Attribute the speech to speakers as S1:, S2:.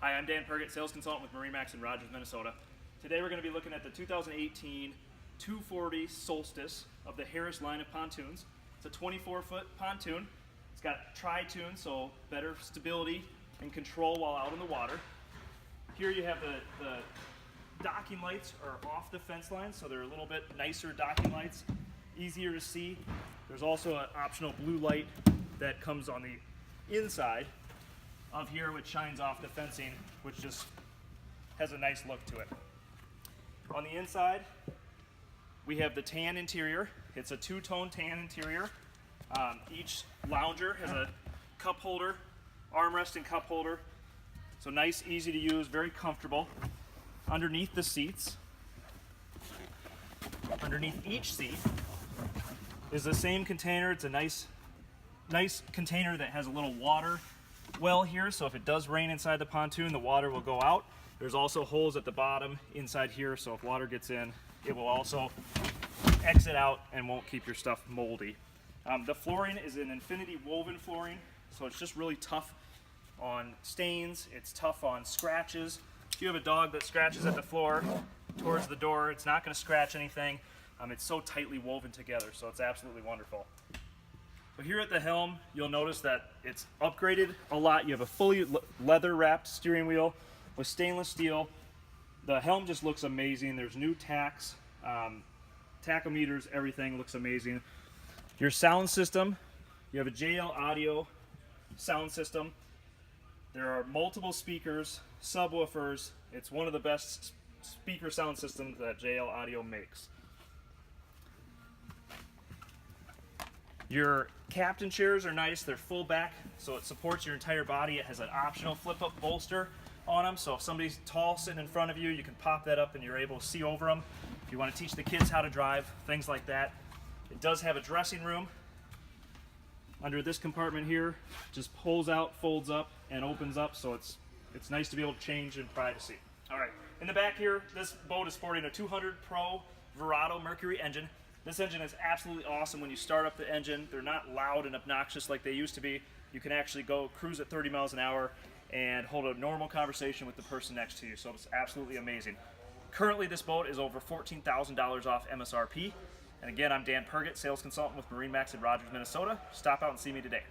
S1: Hi, I'm Dan Pergett, sales consultant with MarineMax in Rogers, Minnesota. Today we're going to be looking at the 2018 240 Solstice of the Harris line of pontoons. It's a 24-foot pontoon. It's got tri-tune, so better stability and control while out in the water. Here you have the docking lights are off the fence line, so they're a little bit nicer docking lights, easier to see. There's also an optional blue light that comes on the inside of here, which shines off the fencing, which just has a nice look to it. On the inside, we have the tan interior. It's a two-tone tan interior. Each lounger has a cup holder, armrest and cup holder. So nice, easy to use, very comfortable. Underneath the seats, underneath each seat, is the same container. It's a nice container that has a little water well here, so if it does rain inside the pontoon, the water will go out. There's also holes at the bottom inside here, so if water gets in, it will also exit out and won't keep your stuff moldy. The flooring is an infinity woven flooring, so it's just really tough on stains. It's tough on scratches. If you have a dog that scratches at the floor towards the door, it's not going to scratch anything. It's so tightly woven together, so it's absolutely wonderful. So here at the Helm, you'll notice that it's upgraded a lot. You have a fully leather-wrapped steering wheel with stainless steel. The Helm just looks amazing. There's new tacks, tachometers, everything looks amazing. Your sound system, you have a JL Audio sound system. There are multiple speakers, subwoofers. It's one of the best speaker sound systems that JL Audio makes. Your captain chairs are nice. They're full back, so it supports your entire body. It has an optional flip-up bolster on them, so if somebody's tall sitting in front of you, you can pop that up and you're able to see over them. If you want to teach the kids how to drive, things like that. It does have a dressing room under this compartment here. Just pulls out, folds up, and opens up, so it's nice to be able to change in privacy. All right, in the back here, this boat is sporting a 200 Pro Verado Mercury engine. This engine is absolutely awesome. When you start up the engine, they're not loud and obnoxious like they used to be. You can actually go cruise at 30 miles an hour and hold a normal conversation with the person next to you, so it's absolutely amazing. Currently, this boat is over $14,000 off MSRP. And again, I'm Dan Pergett, sales consultant with MarineMax in Rogers, Minnesota. Stop out and see me today.